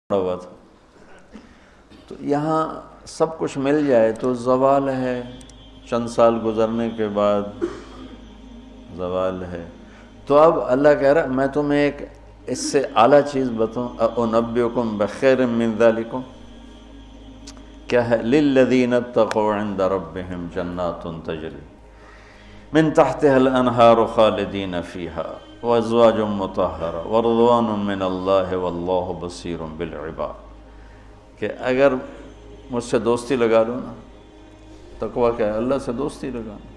ہوا تھا، تو یہاں سب کچھ مل جائے تو زوال ہے، چند سال گزرنے کے بعد زوال ہے۔ تو اب اللہ کہہ رہا میں تمہیں ایک اس سے اعلیٰ چیز بتاؤں، انبئکم بخیر من ذالکم، کیا ہے؟ للذین اتقوا عند ربہم جنات تجری من تحتها الانہار خالدین فیہا وازواج مطہرہ ورضوان من اللہ واللہ بصیر بالعباد، کہ اگر مجھ سے دوستی لگا لو نا، تقویٰ کیا ہے؟ اللہ سے دوستی لگانا۔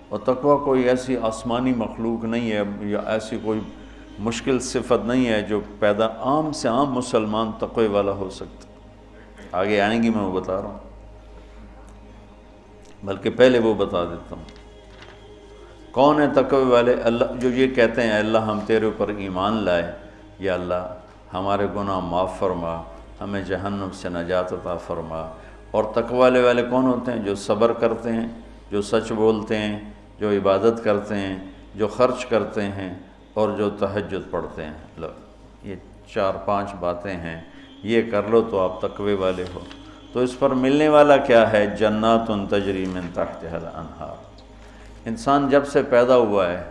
اور تقویٰ کوئی ایسی آسمانی مخلوق نہیں ہے یا ایسی کوئی مشکل صفت نہیں ہے جو پیدا عام سے عام مسلمان تقوی والا ہو سکتا۔ آگے آئیں گی، میں وہ بتا رہا ہوں، بلکہ پہلے وہ بتا دیتا ہوں کون ہے تقوی والے۔ اللہ جو یہ کہتے ہیں اللہ ہم تیرے اوپر ایمان لائے، یا اللہ ہمارے گناہ معاف فرما، ہمیں جہنم سے نجات عطا فرما۔ اور تقوی والے کون ہوتے ہیں؟ جو صبر کرتے ہیں، جو سچ بولتے ہیں، جو عبادت کرتے ہیں، جو خرچ کرتے ہیں، اور جو تہجد پڑھتے ہیں۔ لو یہ 4-5 باتیں ہیں، یہ کر لو تو آپ تقوی والے ہو۔ تو اس پر ملنے والا کیا ہے؟ جنات تجری من تحتها الانہار۔ انسان جب سے پیدا ہوا ہے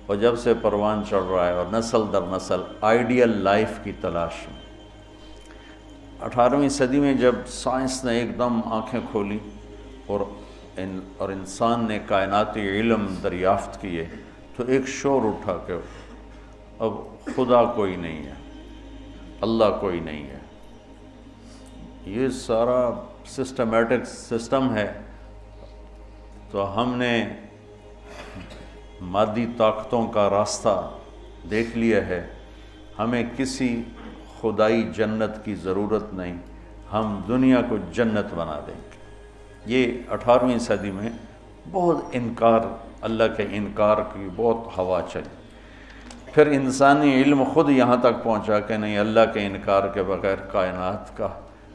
اور جب سے پروان چڑھ رہا ہے اور نسل در نسل آئیڈیل لائف کی تلاش میں، 18ویں صدی میں جب سائنس نے ایک دم آنکھیں کھولی اور انسان نے کائناتی علم دریافت کیے، تو ایک شور اٹھا کہ اب خدا کوئی نہیں ہے، اللہ کوئی نہیں ہے، یہ سارا سسٹمیٹک سسٹم ہے۔ تو ہم نے مادی طاقتوں کا راستہ دیکھ لیا ہے، ہمیں کسی خدائی جنت کی ضرورت نہیں، ہم دنیا کو جنت بنا دیں گے۔ یہ 18ویں صدی میں بہت انکار، اللہ کے انکار کی بہت ہوا چلی۔ پھر انسانی علم خود یہاں تک پہنچا کہ نہیں، اللہ کے انکار کے بغیر کائنات کا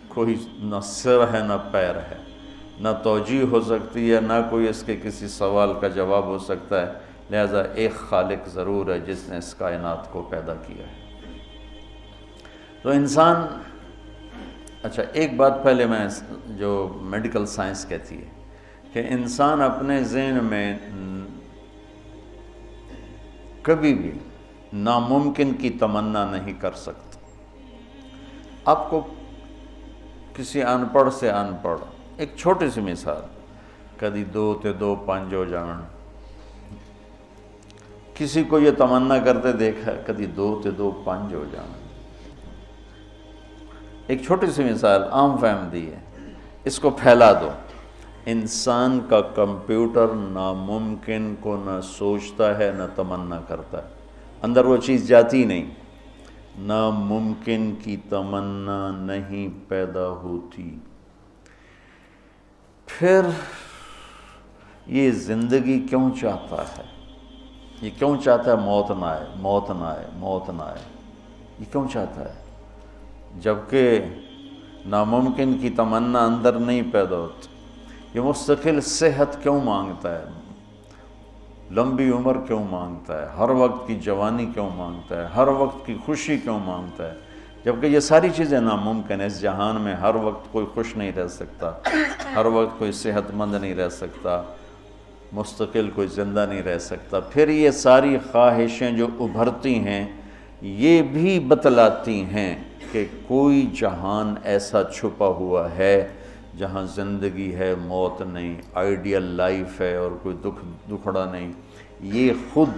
کوئی نہ سر ہے نہ پیر ہے، نہ توجیہ ہو سکتی ہے، نہ کوئی اس کے کسی سوال کا جواب ہو سکتا ہے، لہذا ایک خالق ضرور ہے جس نے اس کائنات کو پیدا کیا ہے۔ تو انسان، اچھا ایک بات پہلے میں جو میڈیکل سائنس کہتی ہے کہ انسان اپنے ذہن میں کبھی بھی ناممکن کی تمنا نہیں کر سکتا۔ آپ کو کسی ان پڑھ سے ان پڑھ، ایک چھوٹی سی مثال، کدی 2 تے 2 5 ہو جان، کسی کو یہ تمنا کرتے دیکھا کدی 2 تے 2 5 ہو جان۔ ایک چھوٹی سی مثال عام فہم دی ہے، اس کو پھیلا دو۔ انسان کا کمپیوٹر ناممکن کو نہ سوچتا ہے نہ تمنا کرتا ہے، اندر وہ چیز جاتی نہیں، ناممکن کی تمنا نہیں پیدا ہوتی۔ پھر یہ زندگی کیوں چاہتا ہے؟ یہ کیوں چاہتا ہے موت نہ آئے، موت نہ آئے، موت نہ آئے؟ یہ کیوں چاہتا ہے جبکہ ناممکن کی تمنا اندر نہیں پیدا ہوتی؟ یہ مستقل صحت کیوں مانگتا ہے، لمبی عمر کیوں مانگتا ہے، ہر وقت کی جوانی کیوں مانگتا ہے، ہر وقت کی خوشی کیوں مانگتا ہے، جبکہ یہ ساری چیزیں ناممکن ہیں۔ اس جہان میں ہر وقت کوئی خوش نہیں رہ سکتا، ہر وقت کوئی صحت مند نہیں رہ سکتا، مستقل کوئی زندہ نہیں رہ سکتا۔ پھر یہ ساری خواہشیں جو ابھرتی ہیں یہ بھی بتلاتی ہیں کہ کوئی جہان ایسا چھپا ہوا ہے جہاں زندگی ہے، موت نہیں، آئیڈیل لائف ہے اور کوئی دکھڑا نہیں۔ یہ خود،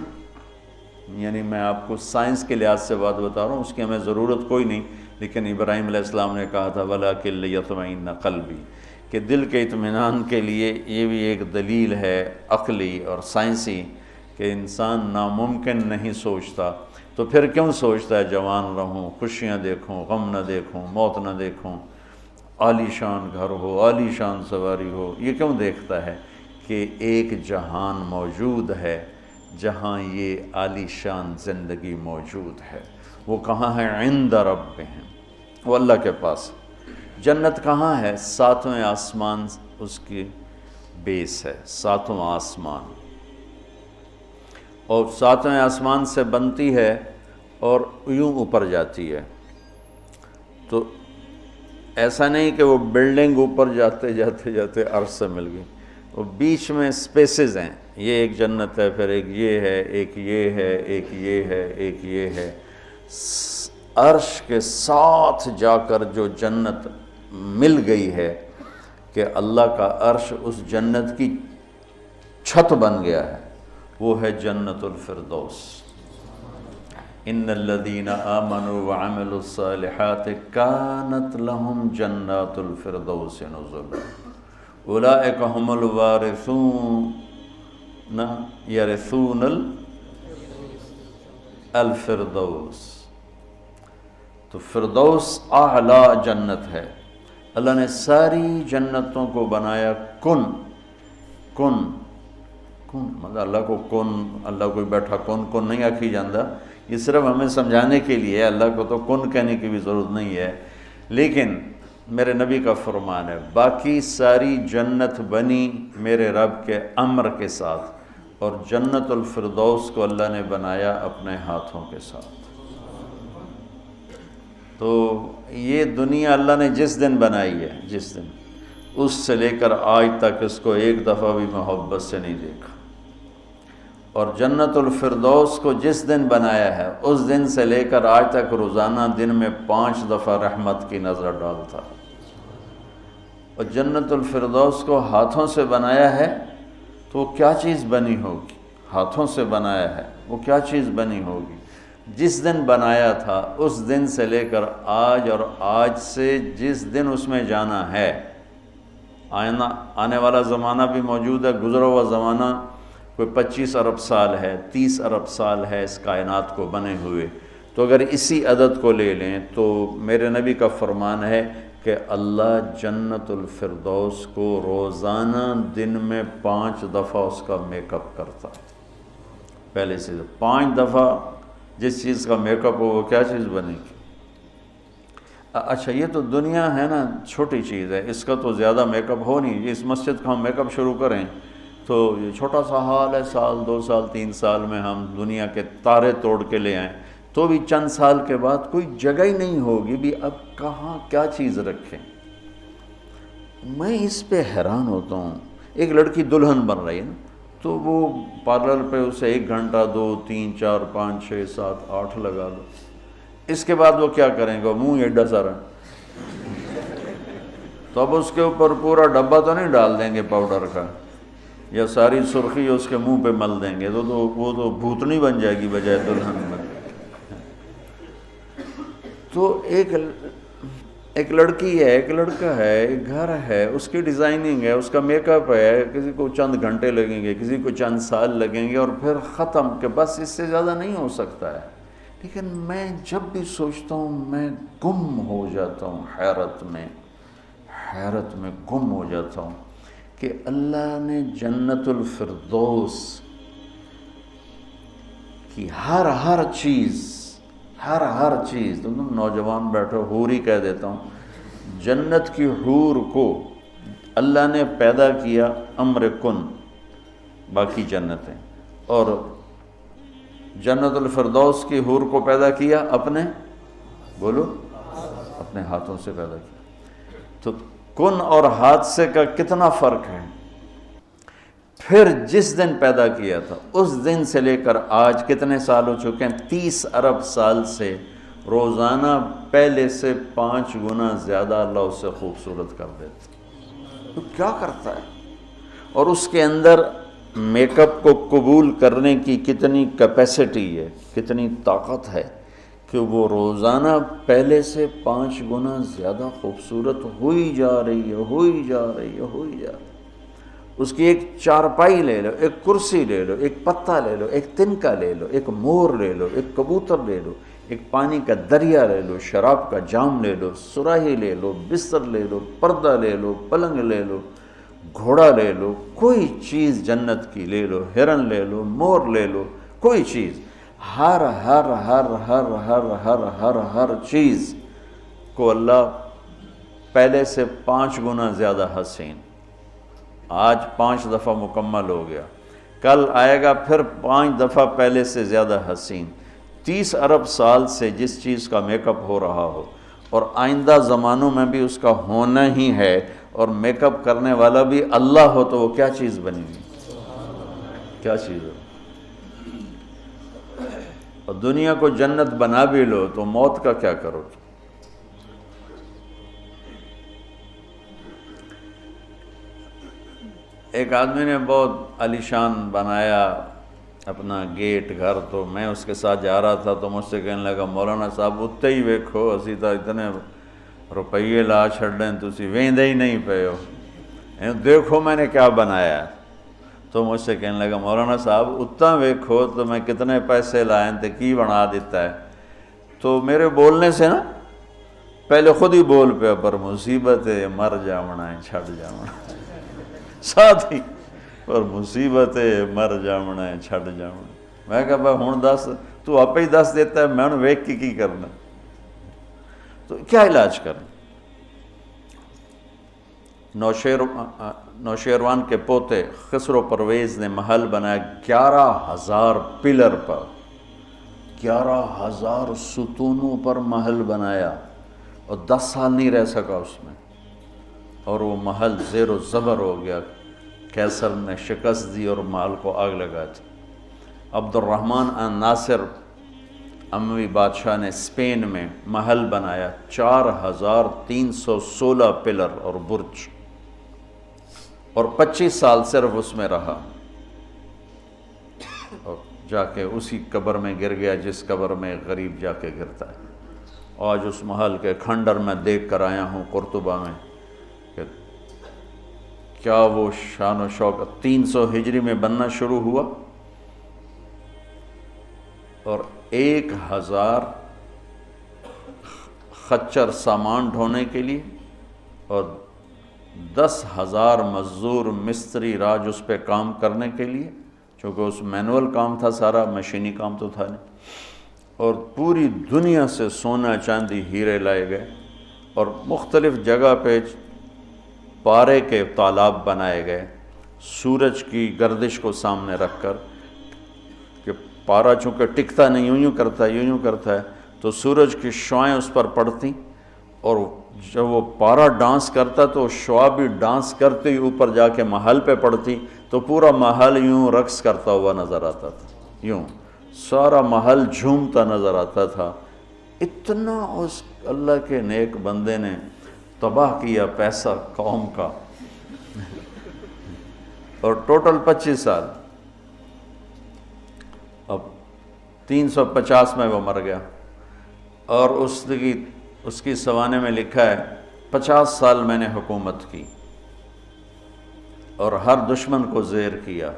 یعنی میں آپ کو سائنس کے لحاظ سے بات بتا رہا ہوں، اس کی ہمیں ضرورت کوئی نہیں، لیکن ابراہیم علیہ السلام نے کہا تھا وَلَٰكِن لِيَطْمَئِنَّ قَلْبِي، کہ دل کے اطمینان کے لیے یہ بھی ایک دلیل ہے عقلی اور سائنسی کہ انسان ناممکن نہیں سوچتا، تو پھر کیوں سوچتا ہے جوان رہوں، خوشیاں دیکھوں، غم نہ دیکھوں، موت نہ دیکھوں، عالی شان گھر ہو، عالی شان سواری ہو؟ یہ کیوں دیکھتا ہے کہ ایک جہان موجود ہے جہاں یہ عالی شان زندگی موجود ہے۔ وہ کہاں ہے؟ عند ربہم، وہ اللہ کے پاس۔ جنت کہاں ہے؟ 7ویں آسمان اس کی بیس ہے، 7واں آسمان، اور 7ویں آسمان سے بنتی ہے اور یوں اوپر جاتی ہے۔ تو ایسا نہیں کہ وہ بلڈنگ اوپر جاتے جاتے جاتے عرش سے مل گئی، وہ بیچ میں سپیسز ہیں، یہ ایک جنت ہے، پھر ایک یہ ہے، ایک یہ ہے، ایک یہ ہے، ایک یہ ہے۔ عرش کے ساتھ جا کر جو جنت مل گئی ہے کہ اللہ کا عرش اس جنت کی چھت بن گیا ہے، وہ ہے جنت الفردوس۔ ان الذین آمنوا وعملوا الصالحات کانت لهم جنات الفردوس نزلا اولئک هم الوارثون یرثون الفردوس۔ تو فردوس اعلیٰ جنت ہے۔ اللہ نے ساری جنتوں کو بنایا کن کن کن، مطلب اللہ کو کن، اللہ کوئی بیٹھا کن کن نہیں آکھی جاندہ، یہ صرف ہمیں سمجھانے کے لیے ہے، اللہ کو تو کن کہنے کی بھی ضرورت نہیں ہے، لیکن میرے نبی کا فرمان ہے باقی ساری جنت بنی میرے رب کے امر کے ساتھ، اور جنت الفردوس کو اللہ نے بنایا اپنے ہاتھوں کے ساتھ۔ تو یہ دنیا اللہ نے جس دن بنائی ہے، جس دن، اس سے لے کر آج تک اس کو ایک دفعہ بھی محبت سے نہیں دیکھا، اور جنت الفردوس کو جس دن بنایا ہے اس دن سے لے کر آج تک روزانہ دن میں 5 دفعہ رحمت کی نظر ڈالتا۔ اور جنت الفردوس کو ہاتھوں سے بنایا ہے تو کیا چیز بنی ہوگی؟ ہاتھوں سے بنایا ہے، وہ کیا چیز بنی ہوگی؟ جس دن بنایا تھا اس دن سے لے کر آج، اور آج سے جس دن اس میں جانا ہے، آنے والا زمانہ بھی موجود ہے، گزرا ہوا زمانہ کوئی 25 ارب سال ہے، 30 ارب سال ہے اس کائنات کو بنے ہوئے، تو اگر اسی عدد کو لے لیں تو میرے نبی کا فرمان ہے کہ اللہ جنت الفردوس کو روزانہ دن میں 5 دفعہ اس کا میک اپ کرتا۔ پہلے سے 5 دفعہ جس چیز کا میک اپ ہو وہ کیا چیز بنے گی؟ اچھا یہ تو دنیا ہے نا، چھوٹی چیز ہے، اس کا تو زیادہ میک اپ ہو نہیں، اس مسجد کا ہم میک اپ شروع کریں تو یہ چھوٹا سا حال ہے، سال 2 سال 3 سال میں ہم دنیا کے تارے توڑ کے لے آئیں، تو بھی چند سال کے بعد کوئی جگہ ہی نہیں ہوگی بھی اب کہاں کیا چیز رکھیں۔ میں اس پہ حیران ہوتا ہوں، ایک لڑکی دلہن بن رہی ہے نا، تو وہ پارلر پہ اسے 1 گھنٹہ 2 3 4 5 6 7 8 لگا دو، اس کے بعد وہ کیا کریں گے؟ منہ ایڈا سارا، تو اب اس کے اوپر پورا ڈبہ تو نہیں ڈال دیں گے پاؤڈر کا، یا ساری سرخی اس کے منہ پہ مل دیں گے، تو وہ تو بھوتنی بن جائے گی بجائے دلہن میں۔ تو ایک لڑکی ہے، ایک لڑکا ہے، ایک گھر ہے، اس کی ڈیزائننگ ہے، اس کا میک اپ ہے، کسی کو چند گھنٹے لگیں گے، کسی کو چند سال لگیں گے، اور پھر ختم، کہ بس اس سے زیادہ نہیں ہو سکتا ہے۔ لیکن میں جب بھی سوچتا ہوں میں گم ہو جاتا ہوں، حیرت میں گم ہو جاتا ہوں کہ اللہ نے جنت الفردوس کی ہر چیز، تم نوجوان بیٹھو، حور ہی کہہ دیتا ہوں، جنت کی حور کو اللہ نے پیدا کیا امر کن، باقی جنتیں، اور جنت الفردوس کی حور کو پیدا کیا اپنے ہاتھوں سے پیدا کیا۔ تو کن اور حادثے کا کتنا فرق ہے۔ پھر جس دن پیدا کیا تھا اس دن سے لے کر آج کتنے سال ہو چکے ہیں؟ 30 ارب سال سے روزانہ پہلے سے 5 گنا زیادہ اللہ اسے خوبصورت کر دیتا۔ تو کیا کرتا ہے؟ اور اس کے اندر میک اپ کو قبول کرنے کی کتنی کیپیسٹی ہے، کتنی طاقت ہے کہ وہ روزانہ پہلے سے 5 گنا زیادہ خوبصورت ہوئی جا رہی ہے۔ اس کی ایک چارپائی لے لو، ایک کرسی لے لو، ایک پتا لے لو، ایک تنکا لے لو، ایک مور لے لو، ایک کبوتر لے لو، ایک پانی کا دریا لے لو، شراب کا جام لے لو، سراہی لے لو، بستر لے لو، پردہ لے لو، پلنگ لے لو، گھوڑا لے لو، کوئی چیز جنت کی لے لو، ہرن لے لو، مور لے لو، کوئی چیز، ہر چیز کو اللہ پہلے سے 5 گنا زیادہ حسین۔ آج 5 دفعہ مکمل ہو گیا، کل آئے گا پھر 5 دفعہ پہلے سے زیادہ حسین۔ 30 ارب سال سے جس چیز کا میک اپ ہو رہا ہو اور آئندہ زمانوں میں بھی اس کا ہونا ہی ہے، اور میک اپ کرنے والا بھی اللہ ہو تو وہ کیا چیز بنی گی، کیا چیز ہو؟ اور دنیا کو جنت بنا بھی لو تو موت کا کیا کرو؟ ایک آدمی نے بہت عالیشان بنایا اپنا گیٹ گھر، تو میں اس کے ساتھ جا رہا تھا تو مجھ سے کہنے لگا مولانا صاحب اتنے ہی ویکھو، اسی تو اتنے روپیے لا چھڑیں تسی ویندے ہی نہیں پے ہو، دیکھو میں نے کیا بنایا۔ تو مجھ سے کہنے لگا مولانا صاحب اتنا ویکھو تو میں کتنے پیسے لائیں تے کی بنا دیتا ہے۔ تو میرے بولنے سے نا پہلے خود ہی بول پیا، پر مصیبت ہے مر جامنا ہے چھڑ جامنا، ساتھ ہی پر مصیبت ہے مر جامنا ہے چھڑ جامنا۔ میں کہا بھائی ہوں دس، تو آپ ہی دس دیتا ہے، میں نے ویکھ کی کرنا؟ تو کیا علاج کریں؟ نوشیروان کے پوتے خسرو پرویز نے محل بنایا 11,000 پلر پر، 11,000 ستونوں پر محل بنایا، اور 10 سال نہیں رہ سکا اس میں، اور وہ محل زیر و زبر ہو گیا۔ کیسر نے شکست دی اور محل کو آگ لگا دی۔ عبد الرحمن الناصر اموی بادشاہ نے اسپین میں محل بنایا 4,316 پلر اور برج، اور 25 سال صرف اس میں رہا، اور جا کے اسی قبر میں گر گیا جس قبر میں غریب جا کے گرتا ہے۔ آج اس محل کے کھنڈر میں دیکھ کر آیا ہوں قرطبہ میں کہ کیا وہ شان و شوکت 300 ہجری میں بننا شروع ہوا، اور 1,000 خچر سامان ڈھونے کے لیے، اور 10,000 مزدور مستری راج اس پہ کام کرنے کے لیے، چونکہ اس مینول کام تھا سارا، مشینی کام تو تھا نہیں، اور پوری دنیا سے سونا چاندی ہیرے لائے گئے، اور مختلف جگہ پہ پارے کے تالاب بنائے گئے سورج کی گردش کو سامنے رکھ کر، کہ پارا چونکہ ٹکتا نہیں، یوں یوں کرتا ہے تو سورج کی شعائیں اس پر پڑتی، اور جب وہ پارا ڈانس کرتا تو شعا بھی ڈانس کرتے ہی اوپر جا کے محل پہ پڑتی، تو پورا محل یوں رقص کرتا ہوا نظر آتا تھا، یوں سارا محل جھومتا نظر آتا تھا۔ اتنا اس اللہ کے نیک بندے نے تباہ کیا پیسہ قوم کا، اور ٹوٹل 25 سال، اب 350 میں وہ مر گیا، اور اس کی سوانے میں لکھا ہے 50 سال میں نے حکومت کی اور ہر دشمن کو زیر کیا،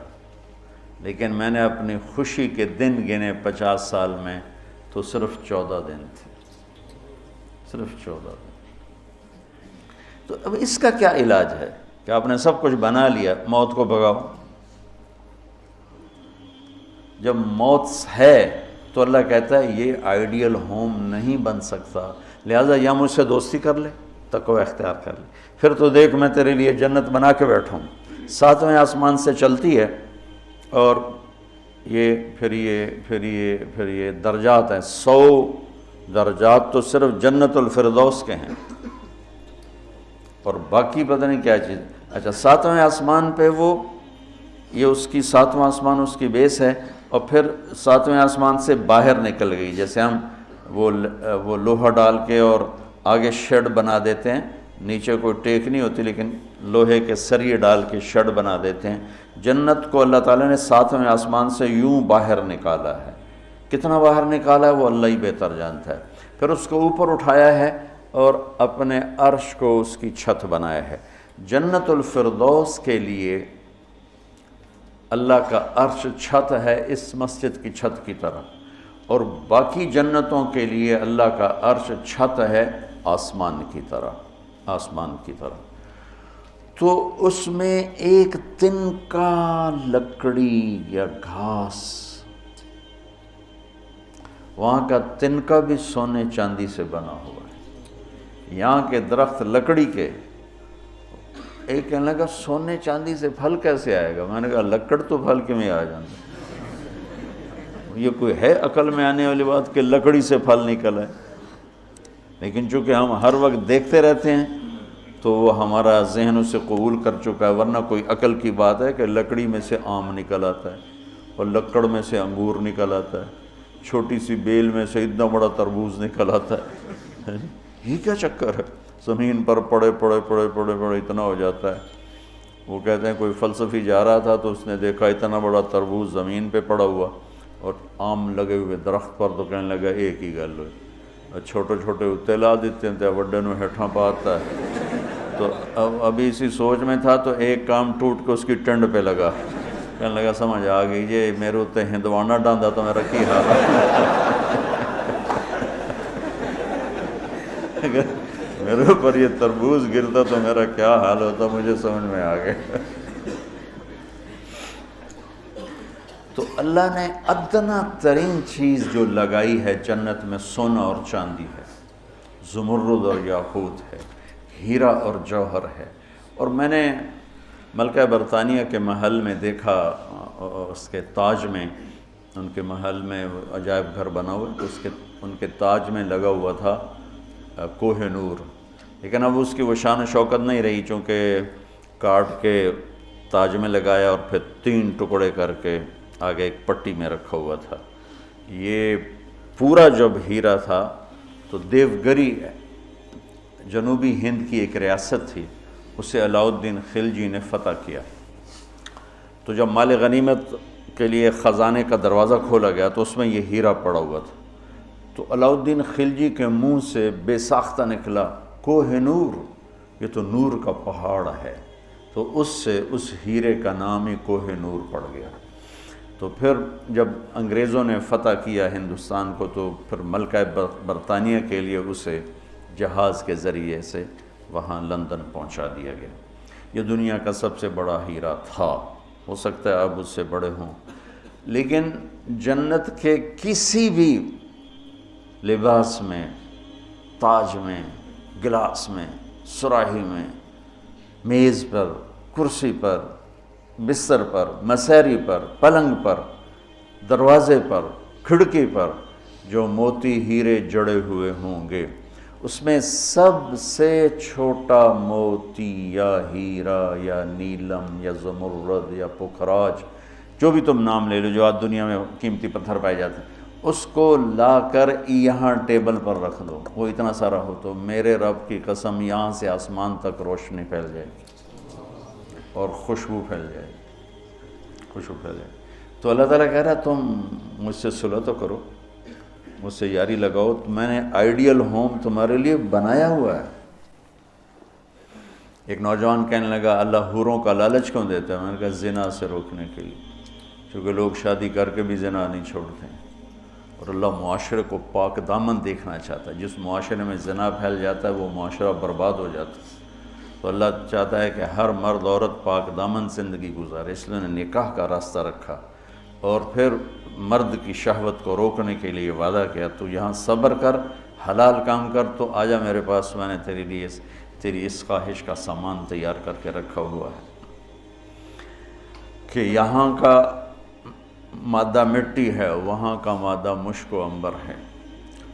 لیکن میں نے اپنی خوشی کے دن گنے 50 سال میں تو صرف 14 دن تھے، صرف 14 دن۔ تو اب اس کا کیا علاج ہے کہ آپ نے سب کچھ بنا لیا، موت کو بھگاؤ؟ جب موت ہے تو اللہ کہتا ہے یہ آئیڈیل ہوم نہیں بن سکتا، لہٰذا یا مجھ سے دوستی کر لے، تقوی اختیار کر لے، پھر تو دیکھ میں تیرے لیے جنت بنا کے بیٹھوں۔ 7ویں آسمان سے چلتی ہے، اور پھر یہ درجات ہیں، 100 درجات تو صرف جنت الفردوس کے ہیں، اور باقی پتہ نہیں کیا چیز۔ اچھا 7ویں آسمان پہ یہ اس کی 7واں آسمان اس کی بیس ہے، اور پھر 7ویں آسمان سے باہر نکل گئی، جیسے ہم وہ لوہا ڈال کے اور آگے شیڈ بنا دیتے ہیں، نیچے کوئی ٹیک نہیں ہوتی لیکن لوہے کے سریے ڈال کے شیڈ بنا دیتے ہیں، جنت کو اللہ تعالیٰ نے 7ویں آسمان سے یوں باہر نکالا ہے۔ کتنا باہر نکالا ہے وہ اللہ ہی بہتر جانتا ہے۔ پھر اس کو اوپر اٹھایا ہے اور اپنے عرش کو اس کی چھت بنایا ہے۔ جنت الفردوس کے لیے اللہ کا عرش چھت ہے اس مسجد کی چھت کی طرح، اور باقی جنتوں کے لیے اللہ کا عرش چھت ہے آسمان کی طرح، آسمان کی طرح۔ تو اس میں ایک تنکا لکڑی یا گھاس، وہاں کا تنکا بھی سونے چاندی سے بنا ہوا ہے، یہاں کے درخت لکڑی کے۔ ایک کہنے لگا سونے چاندی سے پھل کیسے آئے گا؟ میں نے کہا لکڑ تو پھل کے میں آ جاتا، یہ کوئی ہے عقل میں آنے والی بات کہ لکڑی سے پھل نکل ہے؟ لیکن چونکہ ہم ہر وقت دیکھتے رہتے ہیں تو وہ ہمارا ذہن اسے قبول کر چکا ہے. ورنہ کوئی عقل کی بات ہے کہ لکڑی میں سے آم نکل آتا ہے اور لکڑ میں سے انگور نکل آتا ہے, چھوٹی سی بیل میں سے اتنا بڑا تربوز نکل آتا ہے. یہ کیا چکر ہے؟ زمین پر پڑے پڑے پڑے پڑے پڑے اتنا ہو جاتا ہے. وہ کہتے ہیں کوئی فلسفی جا رہا تھا تو اس نے دیکھا اتنا بڑا تربوز زمین پہ پڑا ہوا اور آم لگے ہوئے درخت پر, تو کہنے لگا ایک ہی گل ہوئی, چھوٹے چھوٹے اتنے لا دیتے ہیں تو وڈے نو ہیٹھاں پاتا ہے. تو ابھی اسی سوچ میں تھا تو ایک کام ٹوٹ کے اس کی ٹنڈ پہ لگا, کہنے لگا سمجھ آ گئی یہ میرے اتنے ہندوانہ ڈاندا تو میرا کی حال ہے, میرے اوپر یہ تربوز گرتا تو میرا کیا حال ہوتا, مجھے سمجھ میں آ گیا. تو اللہ نے ادنا ترین چیز جو لگائی ہے جنت میں سونا اور چاندی ہے, زمرد اور یاقوت ہے, ہیرا اور جوہر ہے. اور میں نے ملکہ برطانیہ کے محل میں دیکھا, اس کے تاج میں, ان کے محل میں عجائب گھر بنا ہوا تو ان کے تاج میں لگا ہوا تھا کوہ نور. لیکن اب اس کی وہ شان و شوکت نہیں رہی, چونکہ کاٹ کے تاج میں لگایا اور پھر 3 ٹکڑے کر کے آگے ایک پٹی میں رکھا ہوا تھا. یہ پورا جب ہیرا تھا تو دیوگری جنوبی ہند کی ایک ریاست تھی, اسے علاؤ الدین خلجی نے فتح کیا. تو جب مال غنیمت کے لیے خزانے کا دروازہ کھولا گیا تو اس میں یہ ہیرا پڑا ہوا تھا. تو علاؤ الدین خلجی کے منہ سے بے ساختہ نکلا کوہ نور, یہ تو نور کا پہاڑ ہے. تو اس سے اس ہیرے کا نام ہی کوہ نور پڑ گیا. تو پھر جب انگریزوں نے فتح کیا ہندوستان کو تو پھر ملکہ برطانیہ کے لیے اسے جہاز کے ذریعے سے وہاں لندن پہنچا دیا گیا. یہ دنیا کا سب سے بڑا ہیرا تھا, ہو سکتا ہے اب اس سے بڑے ہوں, لیکن جنت کے کسی بھی لباس میں, تاج میں, گلاس میں, سراہی میں, میز پر, کرسی پر, بستر پر, مسیری پر, پلنگ پر, دروازے پر, کھڑکی پر جو موتی ہیرے جڑے ہوئے ہوں گے, اس میں سب سے چھوٹا موتی یا ہیرا یا نیلم یا زمرد یا پکھراج, جو بھی تم نام لے لو, جو آج دنیا میں قیمتی پتھر پائے جاتے ہیں, اس کو لا کر یہاں ٹیبل پر رکھ دو. وہ اتنا سارا ہو تو میرے رب کی قسم یہاں سے آسمان تک روشنی پھیل جائے گی اور خوشبو پھیل جائے گی, خوشبو پھیل جائے گی. تو اللہ تعالیٰ کہہ رہا ہے تم مجھ سے صلح تو کرو, مجھ سے یاری لگاؤ, تو میں نے آئیڈیل ہوم تمہارے لیے بنایا ہوا ہے. ایک نوجوان کہنے لگا اللہ حوروں کا لالچ کیوں دیتا ہے؟ میں نے کہا زنا سے روکنے کے لیے, کیونکہ لوگ شادی کر کے بھی زنا نہیں چھوڑتے ہیں, اور اللہ معاشرے کو پاک دامن دیکھنا چاہتا ہے. جس معاشرے میں زنا پھیل جاتا ہے وہ معاشرہ برباد ہو جاتا ہے. تو اللہ چاہتا ہے کہ ہر مرد عورت پاک دامن زندگی گزارے, اس لیے نے نکاح کا راستہ رکھا, اور پھر مرد کی شہوت کو روکنے کے لیے وعدہ کیا تو یہاں صبر کر, حلال کام کر, تو آجا میرے پاس, میں نے تیرے لیے تیری اس خواہش کا سامان تیار کر کے رکھا ہوا ہے. کہ یہاں کا مادہ مٹی ہے, وہاں کا مادہ مشک و عنبر ہے,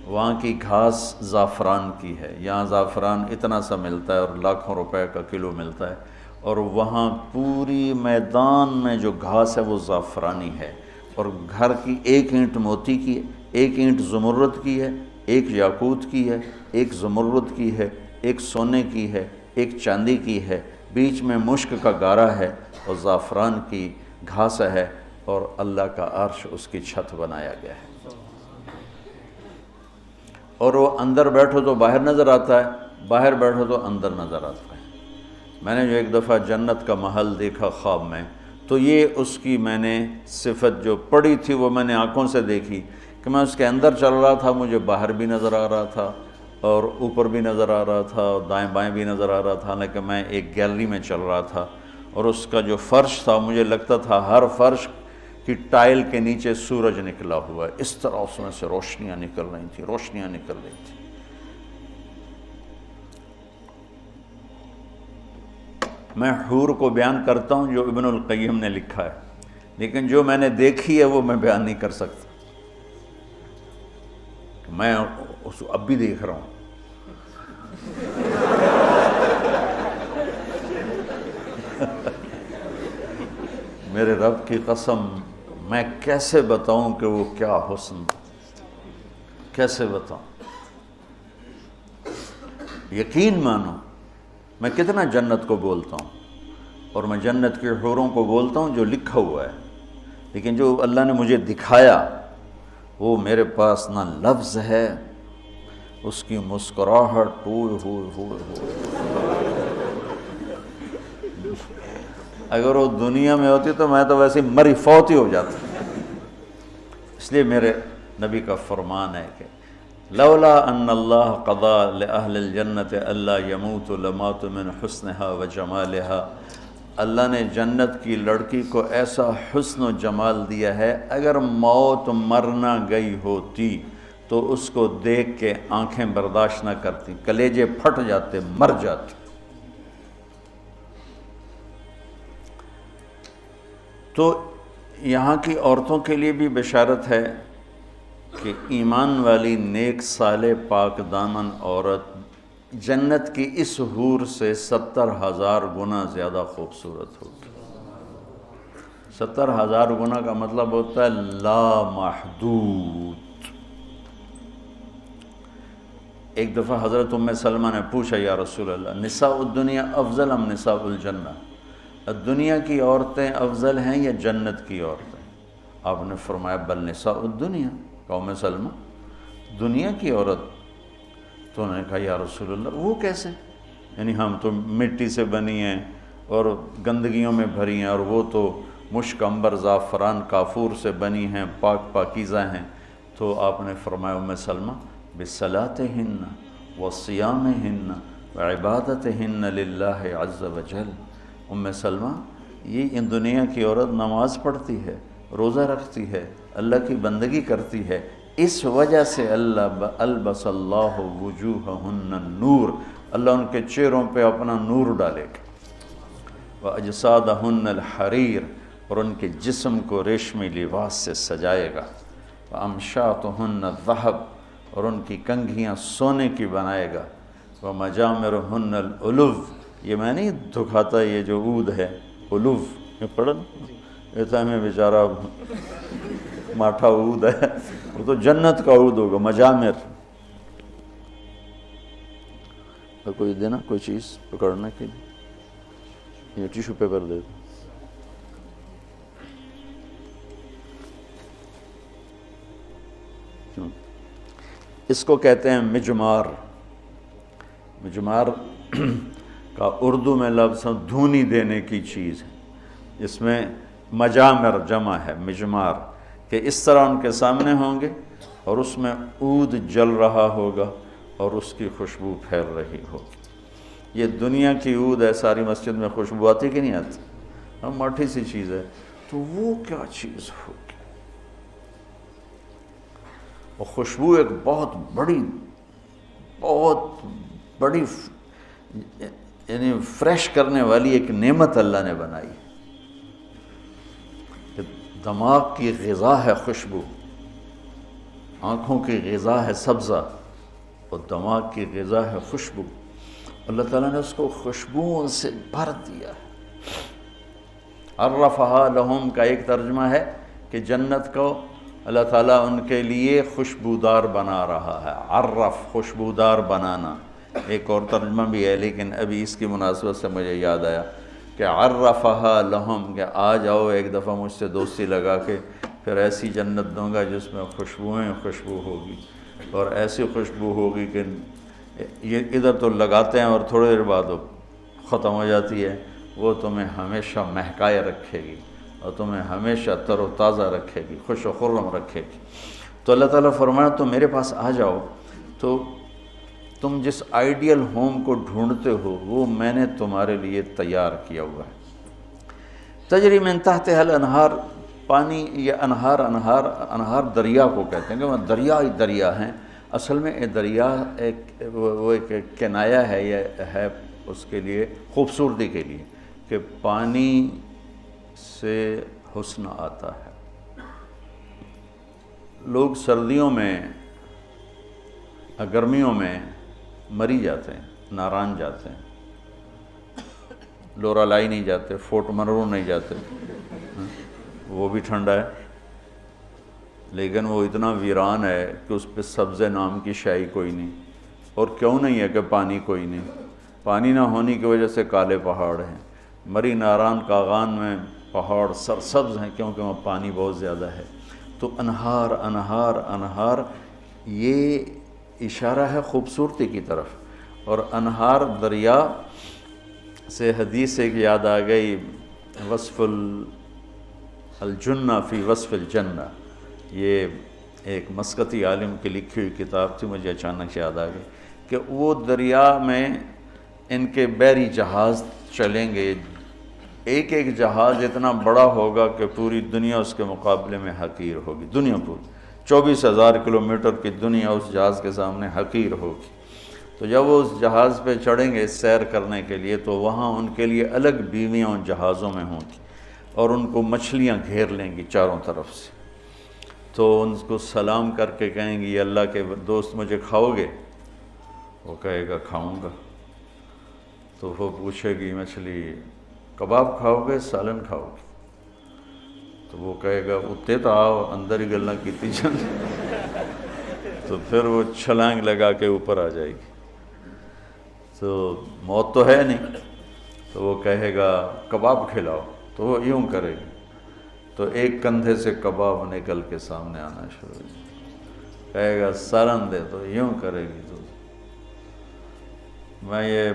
وہاں کی گھاس زعفران کی ہے, یہاں زعفران اتنا سا ملتا ہے اور لاکھوں روپے کا کلو ملتا ہے, اور وہاں پوری میدان میں جو گھاس ہے وہ زعفرانی ہے, اور گھر کی 1 اینٹ موتی کی ہے, 1 اینٹ زمرد کی ہے, 1 یاقوت کی ہے, 1 زمرد کی ہے, 1 سونے کی ہے, 1 چاندی کی ہے, بیچ میں مشک کا گارا ہے اور زعفران کی گھاس ہے, اور اللہ کا عرش اس کی چھت بنایا گیا ہے. اور وہ اندر بیٹھو تو باہر نظر آتا ہے, باہر بیٹھو تو اندر نظر آتا ہے. میں نے جو ایک دفعہ جنت کا محل دیکھا خواب میں, تو یہ اس کی میں نے صفت جو پڑی تھی وہ میں نے آنکھوں سے دیکھی کہ میں اس کے اندر چل رہا تھا, مجھے باہر بھی نظر آ رہا تھا اور اوپر بھی نظر آ رہا تھا اور دائیں بائیں بھی نظر آ رہا تھا. حالانکہ میں ایک گیلری میں چل رہا تھا, اور اس کا جو فرش تھا مجھے لگتا تھا ہر فرش کی ٹائل کے نیچے سورج نکلا ہوا ہے, اس طرح اس میں سے روشنیاں نکل رہی تھیں, روشنیاں نکل رہی تھیں. میں حور کو بیان کرتا ہوں جو ابن القیم نے لکھا ہے, لیکن جو میں نے دیکھی ہے وہ میں بیان نہیں کر سکتا. میں اس اب بھی دیکھ رہا ہوں, میرے رب کی قسم میں کیسے بتاؤں کہ وہ کیا حسن، کیسے بتاؤں؟ یقین مانو میں کتنا جنت کو بولتا ہوں، اور میں جنت کے حوروں کو بولتا ہوں جو لکھا ہوا ہے، لیکن جو اللہ نے مجھے دکھایا وہ میرے پاس نہ لفظ ہے، اس کی مسکراہٹ اگر وہ دنیا میں ہوتی تو میں تو ویسے مری فوت ہی ہو جاتا۔ اس لیے میرے نبی کا فرمان ہے کہ لولا ان اللہ قضا لأہل الجنت الا يموتوا لماتوا من حسنها وجمالها، اللہ نے جنت کی لڑکی کو ایسا حسن و جمال دیا ہے، اگر موت مرنا گئی ہوتی تو اس کو دیکھ کے آنکھیں برداشت نہ کرتی، کلیجے پھٹ جاتے، مر جاتے۔ تو یہاں کی عورتوں کے لیے بھی بشارت ہے کہ ایمان والی نیک صالح پاک دامن عورت جنت کی اس حور سے 70,000 گنا زیادہ خوبصورت ہوگی۔ 70,000 گنا کا مطلب ہوتا ہے لا محدود۔ ایک دفعہ حضرت ام سلمہ نے پوچھا یا رسول اللہ نساء الدنیا افضل ام نساء الجنہ، دنیا کی عورتیں افضل ہیں یا جنت کی عورتیں؟ آپ نے فرمایا بل نساء الدنیا، ام سلمہ دنیا کی عورت۔ تو انہوں نے کہا یا رسول اللہ وہ کیسے؟ یعنی ہم تو مٹی سے بنی ہیں اور گندگیوں میں بھری ہیں، اور وہ تو مشک عنبر زعفران کافور سے بنی ہیں، پاک پاکیزہ ہیں۔ تو آپ نے فرمایا ام سلمہ بصلاتہن وصیامہن وعبادتہن للہ عز وجل، ام سلمہ یہ ان دنیا کی عورت نماز پڑھتی ہے، روزہ رکھتی ہے، اللہ کی بندگی کرتی ہے، اس وجہ سے البس اللہ وجوہہن النور، اللہ ان کے چہروں پہ اپنا نور ڈالے گا، وَأَجْسَادَهُنَّ الْحَرِيرُ، اور ان کے جسم کو ریشمی لباس سے سجائے گا، وَأَمْشَاطُهُنَّ الذَّهَبُ، اور ان کی کنگھیاں سونے کی بنائے گا، وَمَجَامِرُهُنَّ الْأُلُوِّ، یہ میں نہیں دکھاتا یہ جو عود ہے الوف، یہ پڑھن ایسا میں بیچارہ ماٹھا عود ہے، وہ تو جنت کا عود ہوگا، مجامر۔ کوئی دینا کوئی چیز پکڑنے کے لیے، یہ ٹیشو پیپر دے دو۔ اس کو کہتے ہیں مجمار۔ مجمار کا اردو میں لفظ دھونی دینے کی چیز ہے، اس میں مجامر جمع ہے مجمار، کہ اس طرح ان کے سامنے ہوں گے اور اس میں عود جل رہا ہوگا اور اس کی خوشبو پھیل رہی ہوگی۔ یہ دنیا کی عود ہے، ساری مسجد میں خوشبو آتی کہ نہیں آتی؟ ہم ماٹھی سی چیز ہے، تو وہ کیا چیز ہوگی؟ اور خوشبو ایک بہت بڑی یعنی فریش کرنے والی ایک نعمت اللہ نے بنائی ہے، کہ دماغ کی غذا ہے خوشبو، آنکھوں کی غذا ہے سبزہ، اور دماغ کی غذا ہے خوشبو۔ اللہ تعالیٰ نے اس کو خوشبوؤں سے بھر دیا ہے۔ عرفہا لہم کا ایک ترجمہ ہے کہ جنت کو اللہ تعالیٰ ان کے لیے خوشبودار بنا رہا ہے، عرف خوشبودار بنانا۔ ایک اور ترجمہ بھی ہے لیکن ابھی اس کی مناسبت سے مجھے یاد آیا کہ عرفہا لہم، کہ آ جاؤ ایک دفعہ مجھ سے دوستی لگا کے، پھر ایسی جنت دوں گا جس میں خوشبوئیں خوشبو ہوگی، اور ایسی خوشبو ہوگی کہ یہ ادھر تو لگاتے ہیں اور تھوڑی دیر بعد وہ ختم ہو جاتی ہے، وہ تمہیں ہمیشہ مہکائے رکھے گی اور تمہیں ہمیشہ تر و تازہ رکھے گی، خوش و خرم رکھے گی۔ تو اللہ تعالیٰ فرمایا تم میرے پاس آ جاؤ، تو تم جس آئیڈیل ہوم کو ڈھونڈتے ہو وہ میں نے تمہارے لیے تیار کیا ہوا ہے۔ تجری من تحتها الانہار، پانی یا انہار دریا کو کہتے ہیں، کہ وہ دریا ہی دریا ہیں۔ اصل میں یہ دریا وہ ایک کنایا ہے، یہ ہے اس کے لیے خوبصورتی کے لیے، کہ پانی سے حسن آتا ہے۔ لوگ سردیوں میں گرمیوں میں مری جاتے ہیں، ناران جاتے ہیں، لورالائی نہیں جاتے، فورٹ منرو نہیں جاتے، وہ بھی ٹھنڈا ہے، لیکن وہ اتنا ویران ہے کہ اس پہ سبز نام کی شائی کوئی نہیں۔ اور کیوں نہیں ہے کہ پانی کوئی نہیں؟ پانی نہ ہونے کی وجہ سے کالے پہاڑ ہیں۔ مری ناران کاغان میں پہاڑ سرسبز ہیں کیونکہ وہاں پانی بہت زیادہ ہے۔ تو انہار انہار انہار، یہ اشارہ ہے خوبصورتی کی طرف۔ اور انہار دریا سے حدیث ایک یاد آ گئی، وصف الجنہ فی وصف الجنہ، یہ ایک مسقطی عالم کی لکھی ہوئی کتاب تھی، مجھے اچانک یاد آ گئی کہ وہ دریا میں ان کے بحری جہاز چلیں گے، ایک ایک جہاز اتنا بڑا ہوگا کہ پوری دنیا اس کے مقابلے میں حقیر ہوگی، دنیا پوری 24,000 کلومیٹر کی دنیا اس جہاز کے سامنے حقیر ہوگی۔ تو جب وہ اس جہاز پہ چڑھیں گے سیر کرنے کے لیے تو وہاں ان کے لیے الگ بیویاں ان جہازوں میں ہوں گی، اور ان کو مچھلیاں گھیر لیں گی چاروں طرف سے۔ تو ان کو سلام کر کے کہیں گی، اللہ کے دوست مجھے کھاؤ گے؟ وہ کہے گا کھاؤں گا۔ تو وہ پوچھے گی مچھلی، کباب کھاؤ گے سالن کھاؤ گے؟ تو وہ کہے گا اتنے تو آؤ اندر ہی گلاں کیتی جان۔ تو پھر وہ چھلانگ لگا کے اوپر آ جائے گی۔ تو موت تو ہے نہیں، تو وہ کہے گا کباب کھلاؤ، تو وہ یوں کرے گی، تو ایک کندھے سے کباب نکل کے سامنے آنا شروع ہو جائے، کہے گا سالن دے، تو یوں کرے گی۔ تو میں یہ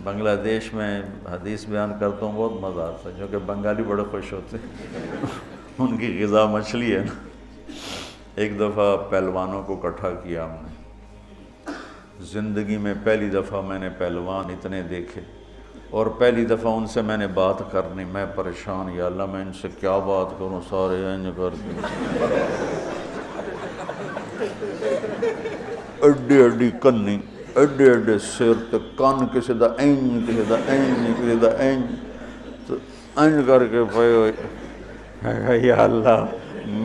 بنگلہ دیش میں حدیث بیان کرتا ہوں، بہت مزہ آتا ہے، کیونکہ بنگالی بڑے خوش ہوتے ہیں، ان کی غذا مچھلی ہے نا۔ ایک دفعہ پہلوانوں کو اکٹھا کیا ہم نے، زندگی میں پہلی دفعہ میں نے پہلوان اتنے دیکھے، اور پہلی دفعہ ان سے میں نے بات کرنی، میں پریشان، یا اللہ میں ان سے کیا بات کروں، سارے انج کر کے اڈی اڈی کنی، اڈے اڈے سر تے کن، کسی دا اینج کسی دا اینج کسی دا اینج، تو اینج کر کے پے ہوئے، میں کہا یا اللہ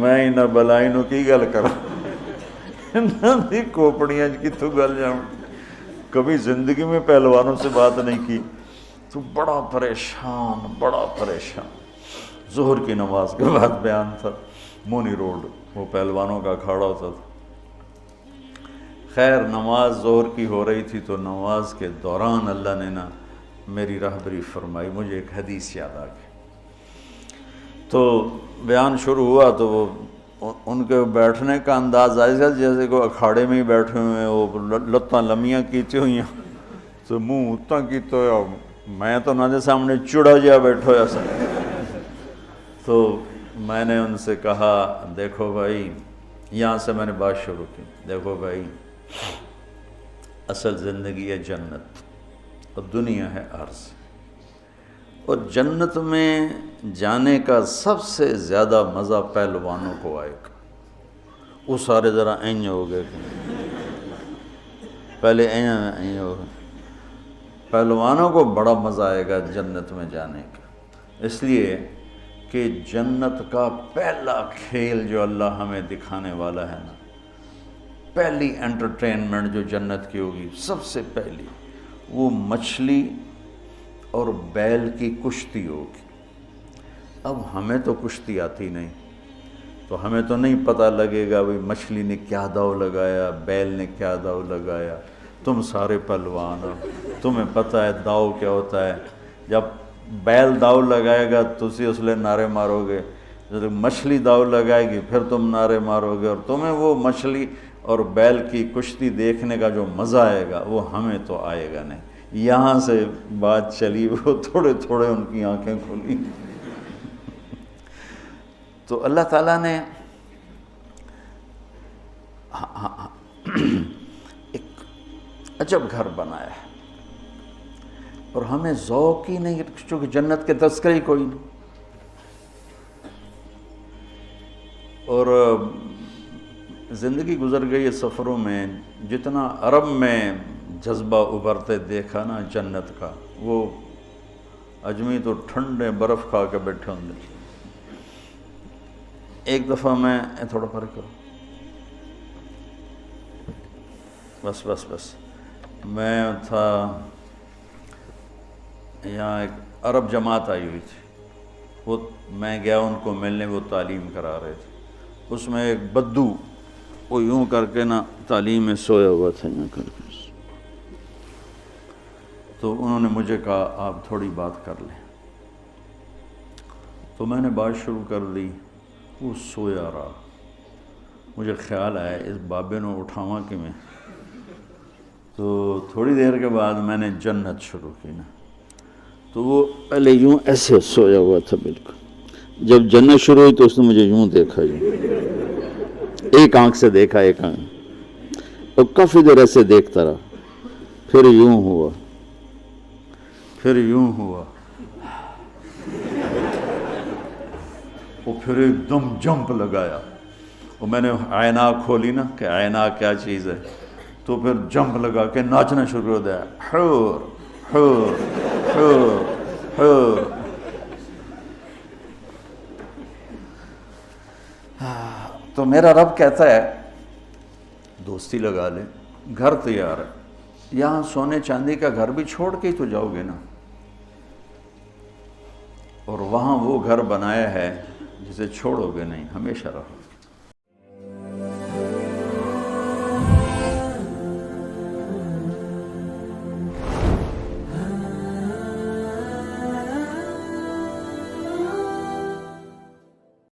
میں انہاں بلائی نو کی گل کراں، انہاں دی کھوپڑیاں کتھوں گل جاؤں۔ کبھی زندگی میں پہلوانوں سے بات نہیں کی، تو بڑا پریشان بڑا پریشان۔ ظہر کی نماز کے بعد بیان تھا، مونی روڈ وہ پہلوانوں کا اکھاڑا ہوتا تھا۔ خیر نماز ظہر کی ہو رہی تھی، تو نماز کے دوران اللہ نے نا میری راہبری فرمائی، مجھے ایک حدیث یاد آ گئی۔ تو بیان شروع ہوا تو وہ ان کے بیٹھنے کا انداز ایسا جیسے کہ اکھاڑے میں ہی بیٹھے ہوئے ہیں، وہ لتاں لمیاں کیتی ہوئی ہیں، تو منہ اتنا کیتا ہوا، میں تو نہ دے سامنے چڑا جا بیٹھا ہوا سا۔ تو میں نے ان سے کہا دیکھو بھائی، یہاں سے میں نے بات شروع کی، دیکھو بھائی اصل زندگی ہے جنت، اور دنیا ہے عرض، اور جنت میں جانے کا سب سے زیادہ مزہ پہلوانوں کو آئے گا۔ وہ سارے ذرا اینج ہو گئے، پہلے اینج ہو گئے، پہلوانوں کو بڑا مزہ آئے گا جنت میں جانے کا، اس لیے کہ جنت کا پہلا کھیل جو اللہ ہمیں دکھانے والا ہے نا، پہلی انٹرٹینمنٹ جو جنت کی ہوگی سب سے پہلی، وہ مچھلی اور بیل کی کشتی ہوگی۔ اب ہمیں تو کشتی آتی نہیں، تو ہمیں تو نہیں پتہ لگے گا بھئی مچھلی نے کیا داؤ لگایا، بیل نے کیا داؤ لگایا۔ تم سارے پہلوان ہو، تمہیں پتہ ہے داؤ کیا ہوتا ہے۔ جب بیل داؤ لگائے گا تو اس لیے نعرے مارو گے، جب مچھلی داؤ لگائے گی پھر تم نعرے مارو گے، اور تمہیں وہ مچھلی اور بیل کی کشتی دیکھنے کا جو مزہ آئے گا وہ ہمیں تو آئے گا نہیں۔ یہاں سے بات چلی، وہ تھوڑے تھوڑے ان کی آنکھیں کھلی۔ تو اللہ تعالیٰ نے ایک عجب گھر بنایا ہے، اور ہمیں ذوق ہی نہیں، چونکہ جنت کے تذکرے ہی کوئی نہیں۔ اور زندگی گزر گئی ہے سفروں میں، جتنا عرب میں جذبہ ابھرتے دیکھا نا جنت کا، وہ اجمی تو ٹھنڈے برف کھا کے بیٹھے ہوں گے۔ ایک دفعہ میں تھوڑا فرق کرو، بس میں تھا یہاں ایک عرب جماعت آئی ہوئی تھی، وہ میں گیا ان کو ملنے، وہ تعلیم کرا رہے تھے، اس میں ایک بدو وہ یوں کر کے نا تعلیم میں سویا ہوا تھا یوں کر کے، تو انہوں نے مجھے کہا آپ تھوڑی بات کر لیں، تو میں نے بات شروع کر دی، وہ سویا رہا، مجھے خیال آیا اس بابے نے اٹھاواں کہ میں، تو تھوڑی دیر کے بعد میں نے جنت شروع کی نا، تو وہ پہلے یوں ایسے سویا ہوا تھا بالکل، جب جنت شروع ہوئی تو اس نے مجھے یوں دیکھا، یوں ایک آنکھ سے دیکھا، ایک آنکھ، اور کافی دیر ایسے دیکھتا رہا، پھر یوں ہوا، پھر یوں ہوا، وہ پھر ایک دم جمپ لگایا، اور میں نے آئینہ کھولی نا کہ آئینہ کیا چیز ہے، تو پھر جمپ لگا کے ناچنا شروع ہو گیا، حور حور حور حور۔ تو میرا رب کہتا ہے دوستی لگا لے، گھر تیار ہے، یہاں سونے چاندی کا گھر بھی چھوڑ کے ہی تو جاؤ گے نا، اور وہاں وہ گھر بنایا ہے جسے چھوڑو گے نہیں، ہمیشہ رہو۔